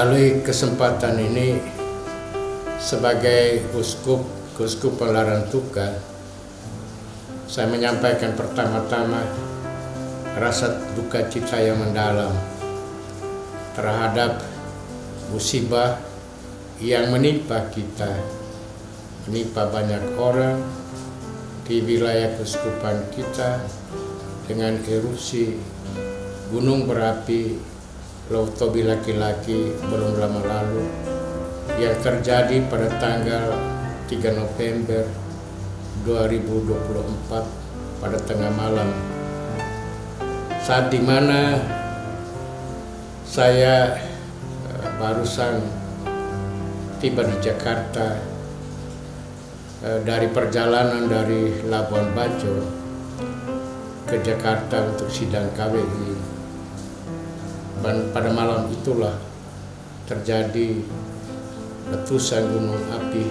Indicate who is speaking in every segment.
Speaker 1: Melalui kesempatan ini, sebagai Keuskupan Larantuka, saya menyampaikan pertama-tama rasa duka cita yang mendalam terhadap musibah yang menimpa kita, menimpa banyak orang di wilayah keuskupan kita dengan erupsi gunung berapi Laut Tobi laki-laki belum lama lalu yang terjadi pada tanggal 3 November 2024 pada tengah malam, saat dimana saya barusan tiba di Jakarta dari perjalanan dari Labuan Bajo ke Jakarta untuk sidang KWI. Dan pada malam itulah terjadi letusan gunung api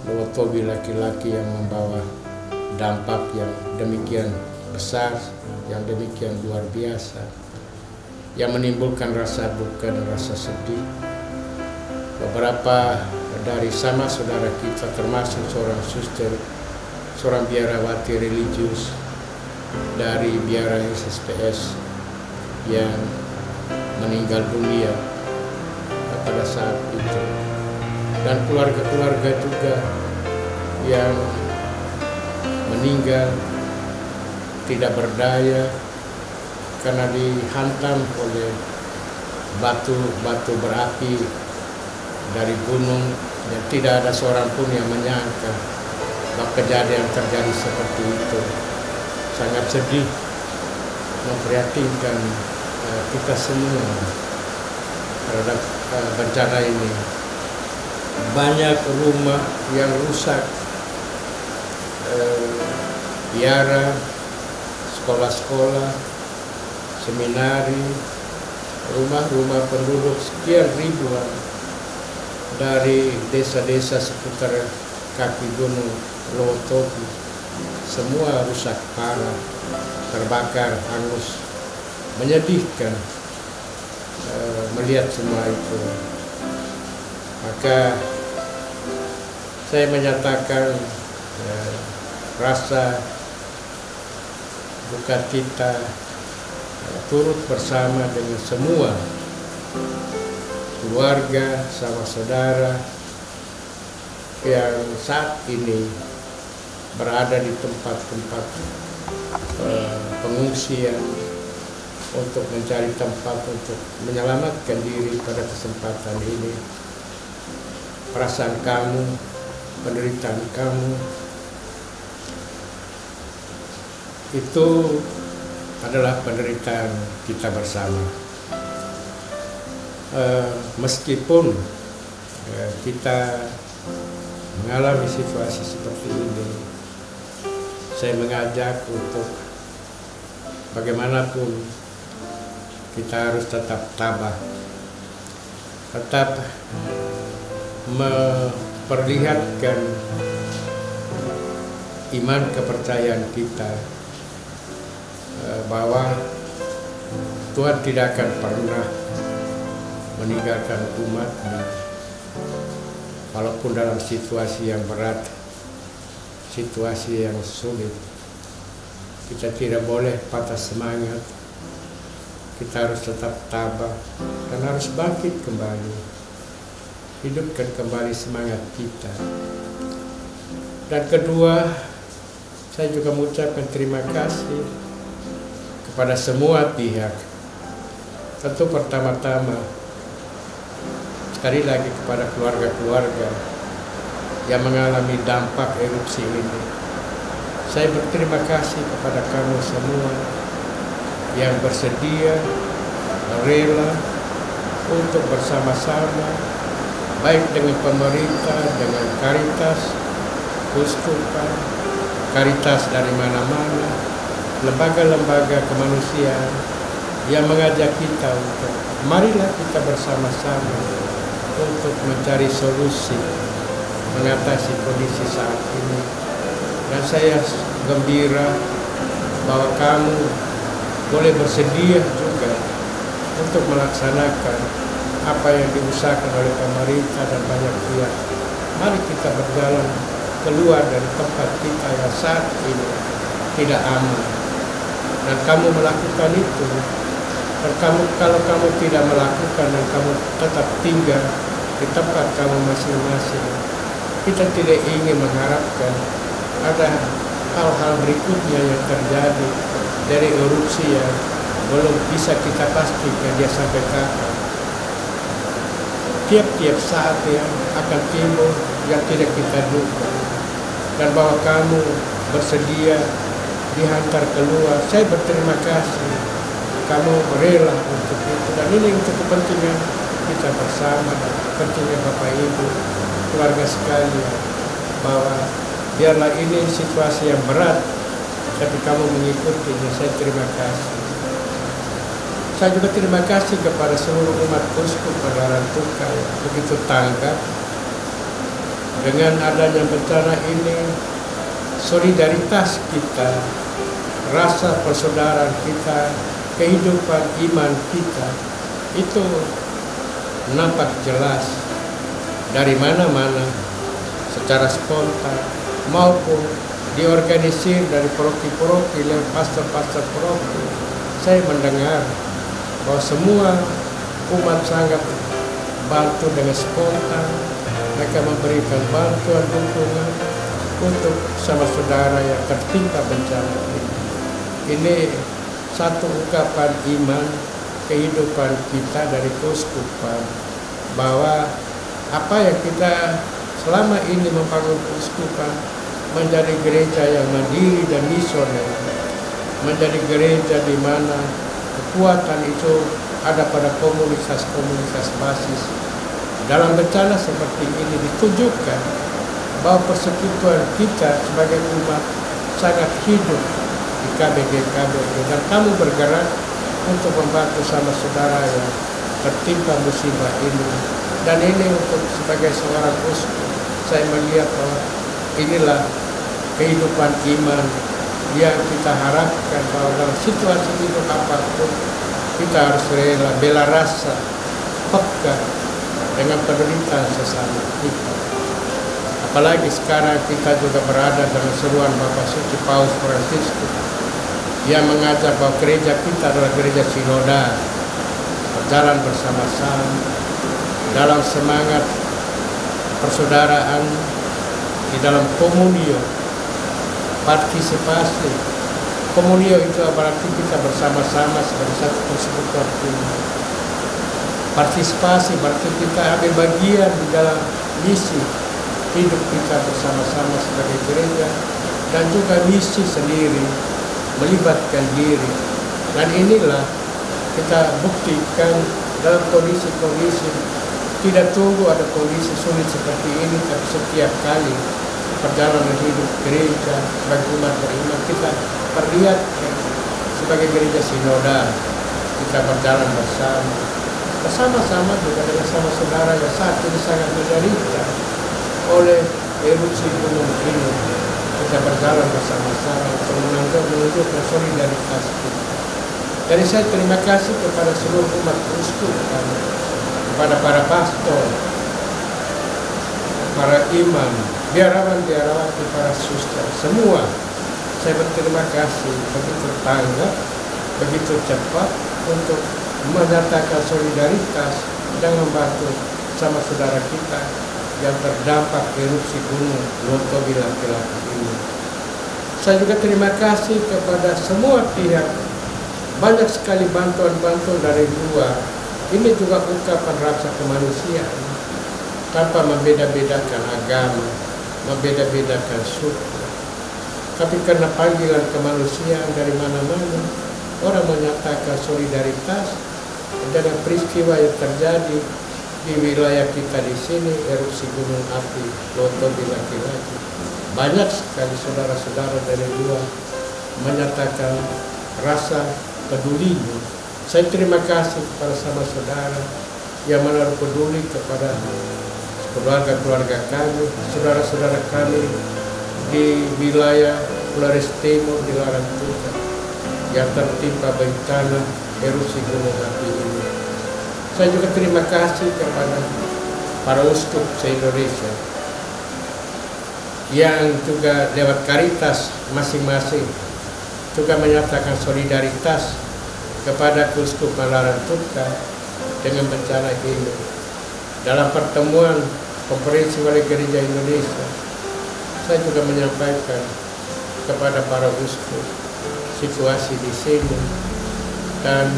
Speaker 1: Laut Tobi laki-laki yang membawa dampak yang demikian besar, yang demikian luar biasa, yang menimbulkan rasa duka dan rasa sedih. Beberapa dari sama saudara kita, termasuk seorang suster, seorang biarawati religius dari biara SSPS yang meninggal dunia pada saat itu, dan keluarga-keluarga juga yang meninggal tidak berdaya karena dihantam oleh batu-batu berapi dari gunung, dan tidak ada seorang pun yang menyangka bahwa kejadian terjadi seperti itu. Sangat sedih, memprihatinkan kita semua terhadap bencana ini. Banyak rumah yang rusak, biara, sekolah-sekolah, seminari, rumah-rumah penduduk sekian ribuan dari desa-desa seputar kaki gunung Laut Tobi, semua rusak parah, terbakar, hangus. Menyedihkan melihat semua itu. Maka saya menyatakan rasa duka cita turut bersama dengan semua keluarga, sama saudara yang saat ini berada di tempat-tempat pengungsian untuk mencari tempat untuk menyelamatkan diri. Pada kesempatan ini, perasaan kamu, penderitaan kamu itu adalah penderitaan kita bersama. Meskipun kita mengalami situasi seperti ini, saya mengajak untuk bagaimanapun kita harus tetap tabah, tetap memperlihatkan iman kepercayaan kita bahwa Tuhan tidak akan pernah meninggalkan umat-Nya walaupun dalam situasi yang berat, situasi yang sulit. Kita tidak boleh patah semangat. Kita harus tetap tabah dan harus bangkit kembali, hidupkan kembali semangat kita. Dan kedua, saya juga mengucapkan terima kasih kepada semua pihak. Tentu pertama-tama sekali lagi kepada keluarga-keluarga yang mengalami dampak erupsi ini. Saya berterima kasih kepada kamu semua yang bersedia, rela untuk bersama-sama, baik dengan pemerintah, dengan Karitas, keuskupan, Karitas dari mana-mana, lembaga-lembaga kemanusiaan yang mengajak kita untuk marilah kita bersama-sama untuk mencari solusi mengatasi kondisi saat ini. Dan saya gembira bahwa kamu boleh bersedia juga untuk melaksanakan apa yang diusahakan oleh pemerintah dan banyak pihak. Mari kita berjalan keluar dari tempat kita yang saat ini tidak aman. Dan kamu melakukan itu. Dan kalau kamu tidak melakukan dan kamu tetap tinggal di tempat kamu masing-masing, kita tidak ingin mengharapkan ada hal-hal berikutnya yang terjadi dari erupsi yang belum bisa kita pastikan dia sampai kapan. Tiap-tiap saat yang akan timbul yang tidak kita duga. Dan bahwa kamu bersedia dihantar keluar, saya berterima kasih. Kamu rela untuk itu, dan ini untuk kepentingan kita bersama, dan kepentingan Bapak Ibu, keluarga sekalian, bahwa biarlah ini situasi yang berat, tapi kamu mengikutinya. Saya terima kasih. Saya juga terima kasih kepada seluruh umat Uskup Padalarang Tukar yang begitu tanggap dengan adanya bencana ini. Solidaritas kita, rasa persaudaraan kita, kehidupan iman kita itu nampak jelas dari mana-mana, secara spontan maupun diorganisir dari paroki-paroki dan pastor-pastor paroki. Saya mendengar bahwa semua umat sangat bantu dengan spontan. Mereka memberikan bantuan dukungan untuk sama saudara yang tertimpa bencana ini. Ini satu ungkapan iman kehidupan kita dari keuskupan, bahwa apa yang kita selama ini membangun keuskupan menjadi gereja yang mandiri dan misioner, menjadi gereja di mana kekuatan itu ada pada komunitas-komunitas basis. Dalam bencana seperti ini ditunjukkan bahwa persekutuan kita sebagai umat sangat hidup di KBG-KBG, dan kamu bergerak untuk membantu sama saudara yang tertimpa musibah ini. Dan ini untuk sebagai seorang uskup, saya melihat bahwa inilah kehidupan iman yang kita harapkan, bahwa dalam situasi hidup apapun kita harus rela, bela rasa, peka dengan penderitaan sesama kita. Apalagi sekarang kita juga berada dalam seruan Bapak Suci Paus Fransiskus yang mengajar bahwa gereja kita adalah gereja sinodal, berjalan bersama-sama dalam semangat persaudaraan, di dalam komunio, partisipasi. Komunio itu berarti kita bersama-sama sebagai satu persekutuan umat. Partisipasi berarti kita ambil bagian di dalam misi hidup kita bersama-sama sebagai gereja, dan juga misi sendiri, melibatkan diri. Dan inilah kita buktikan dalam kondisi-kondisi, tidak tunggu ada kondisi sulit seperti ini, tapi setiap kali perjalanan hidup gereja sebagai umat beriman kita perlihatkan sebagai gereja sinodal. Kita berjalan bersama-sama juga dengan sama saudara yang saat ini sangat menderita oleh erupsi gunung ini. Kita berjalan bersama-sama untuk menunjukkan solidaritas kita. Jadi saya terima kasih kepada seluruh umat uskup, kepada para pastor, para imam, biarawan-biarawati, para suster, semua. Saya berterima kasih begitu tanggap, begitu cepat untuk menyatakan solidaritas dan membantu sama saudara kita yang terdampak erupsi gunung Lotobi laki-laki ini. Saya juga terima kasih kepada semua pihak. Banyak sekali bantuan-bantuan dari luar. Ini juga ungkapan rasa kemanusiaan, tanpa membeda-bedakan agama, membeda-bedakan suku. Tapi karena panggilan kemanusiaan dari mana-mana, orang menyatakan solidaritas dengan peristiwa yang terjadi di wilayah kita di sini, erupsi gunung api Lotobi laki-laki. Banyak sekali saudara-saudara dari luar menyatakan rasa pedulinya. Saya terima kasih kepada sama saudara yang menaruh peduli kepada keluarga-keluarga kami, saudara-saudara kami di wilayah Flores Timur di Larang Tukar yang tertimpa bencana erupsi gunung api ini. Saya juga terima kasih kepada para uskup se-Indonesia yang juga lewat Caritas masing-masing juga menyatakan solidaritas kepada Keuskupan Larantuka dengan bencana ini. Dalam pertemuan Konferensi Wali Gereja Indonesia, saya juga menyampaikan kepada para uskup situasi di sini, dan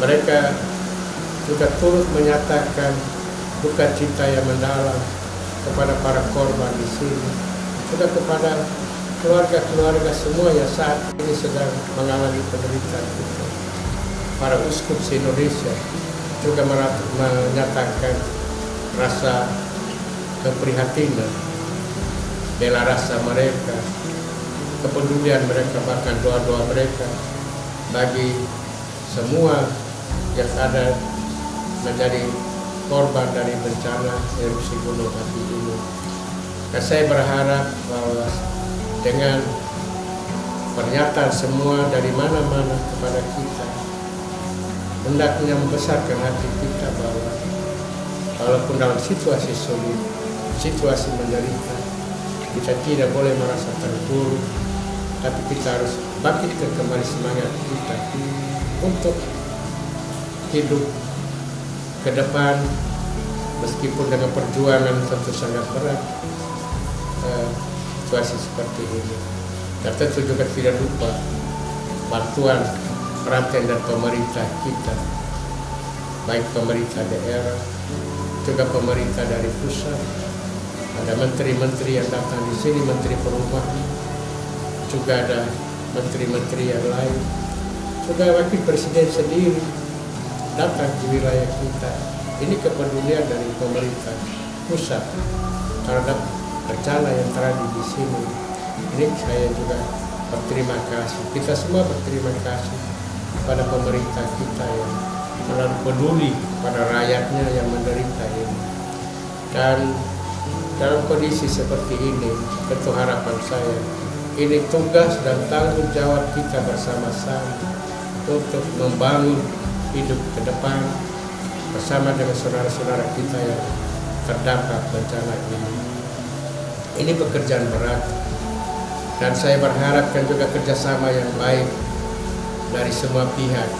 Speaker 1: mereka juga turut menyatakan duka cita yang mendalam kepada para korban di sini, juga kepada keluarga-keluarga semua yang saat ini sedang mengalami penderitaan itu. Para uskup se-Indonesia juga menyatakan rasa keprihatinan, bela rasa mereka, kepedulian mereka, bahkan doa-doa mereka bagi semua yang ada menjadi korban dari bencana erupsi Gunung Api ini. Dan saya berharap bahwa dengan pernyataan semua dari mana-mana kepada kita, hendaknya membesarkan hati kita bahwa walaupun dalam situasi sulit, situasi menderita, kita tidak boleh merasa terpuruk, tapi kita harus bangkitkan kembali semangat kita untuk hidup ke depan, meskipun dengan perjuangan tentu sangat berat situasi seperti ini. Dan tentu juga tidak lupa bantuan perhatian dan pemerintah kita, baik pemerintah daerah, juga pemerintah dari pusat. Ada menteri-menteri yang datang di sini, menteri perumahan, juga ada menteri-menteri yang lain, juga wakil presiden sendiri datang di wilayah kita. Ini kepedulian dari pemerintah pusat terhadap bencana yang terjadi di sini. Ini saya juga berterima kasih. Kita semua berterima kasih pada pemerintah kita yang menaruh peduli pada rakyatnya yang menderita ini. Dan dalam kondisi seperti ini, tentu harapan saya, ini tugas dan tanggung jawab kita bersama-sama untuk membangun hidup ke depan bersama dengan saudara-saudara kita yang terdampak bencana ini. Ini pekerjaan berat, dan saya berharapkan juga kerjasama yang baik dari semua pihak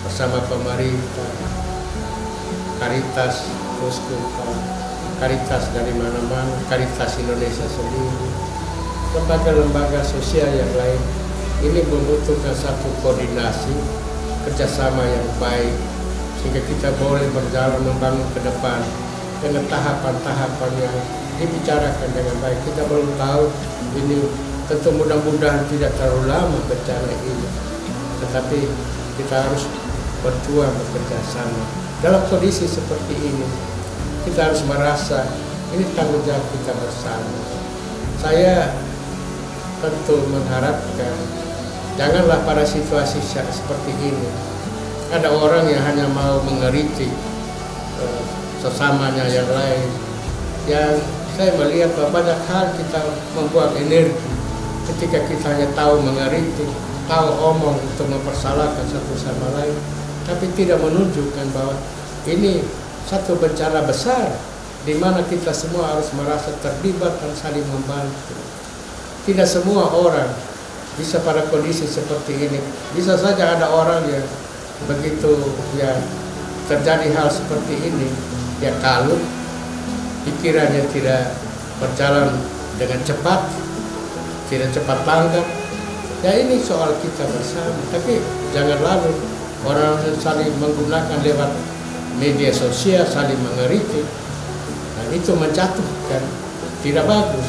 Speaker 1: bersama pemerintah, Caritas, Keuskupan, Caritas dari mana-mana, Caritas Indonesia sendiri, lembaga-lembaga sosial yang lain. Ini membutuhkan satu koordinasi, kerjasama yang baik, sehingga kita boleh berjalan membangun ke depan dengan tahapan-tahapan yang dibicarakan dengan baik. Kita belum tahu ini, tentu mudah-mudahan tidak terlalu lama bencana ini, tetapi kita harus berjuang bekerja sama. Dalam kondisi seperti ini, kita harus merasa ini tanggung jawab kita bersama. Saya tentu mengharapkan janganlah pada situasi seperti ini ada orang yang hanya mau mengeritik sesamanya yang lain. Yang saya melihat bahwa banyak hal kita membuang energi ketika kita hanya tahu mengeritik, tahu omong untuk mempersalahkan satu sama lain, tapi tidak menunjukkan bahwa ini satu bencana besar di mana kita semua harus merasa terlibat dan saling membantu. Tidak semua orang bisa pada kondisi seperti ini. Bisa saja ada orang yang begitu ya terjadi hal seperti ini, ya kalut, pikirannya tidak berjalan dengan cepat, tidak cepat tanggap. Ya ini soal kita bersama, tapi jangan lalu orang saling menggunakan lewat media sosial, saling mengeritik. Nah, itu menjatuhkan, tidak bagus.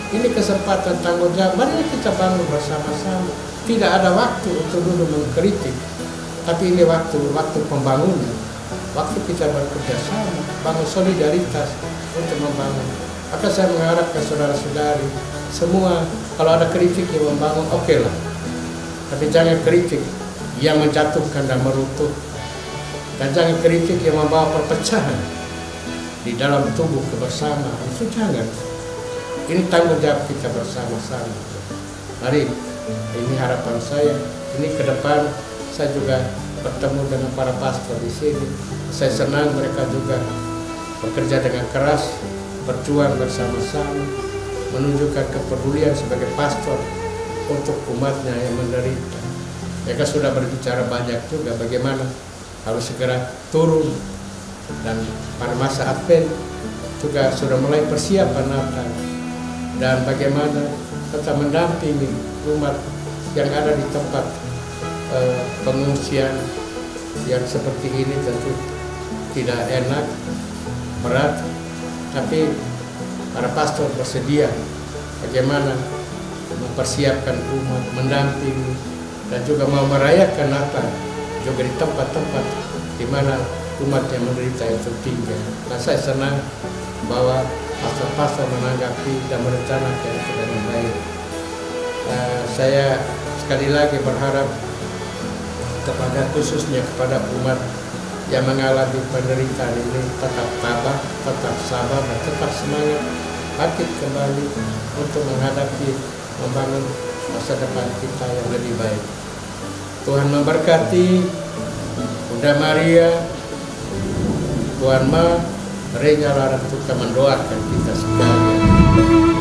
Speaker 1: Ini kesempatan tanggung jawab, mari kita bangun bersama-sama. Tidak ada waktu untuk dulu mengkritik, tapi ini waktu pembangunan, waktu kita bekerja sama, bangun solidaritas untuk membangun. Maka saya mengharapkan saudara-saudari semua, kalau ada kritik yang membangun, oke lah. Tapi jangan kritik yang menjatuhkan dan merutuh, dan jangan kritik yang membawa perpecahan di dalam tubuh kebersamaan. Itu jangan. Ini tanggung jawab kita bersama-sama. Mari, ini harapan saya. Ini ke depan saya juga bertemu dengan para pastor di sini. Saya senang mereka juga bekerja dengan keras, berjuang bersama-sama, menunjukkan kepedulian sebagai pastor untuk umatnya yang menderita. Mereka sudah berbicara banyak juga bagaimana harus segera turun, dan pada masa Advent juga sudah mulai persiapan Natal, dan bagaimana tetap mendampingi umat yang ada di tempat pengungsian yang seperti ini. Tentu tidak enak, berat, tapi para pastor bersedia bagaimana mempersiapkan umat, mendampingi, dan juga mau merayakan Natal juga di tempat-tempat di mana umat yang menderita itu tinggal. Nah, saya senang bahwa pastor-pastor menanggapi dan merencanakan itu dengan baik. Saya sekali lagi berharap kepada khususnya kepada umat yang mengalami penderitaan ini tetap tabah, tetap sabar, dan tetap semangat bangkit kembali untuk menghadapi, membangun masa depan kita yang lebih baik. Tuhan memberkati. Bunda Maria, Tuhan Ma, Renya Larang Tuka mendoakan kita sekalian.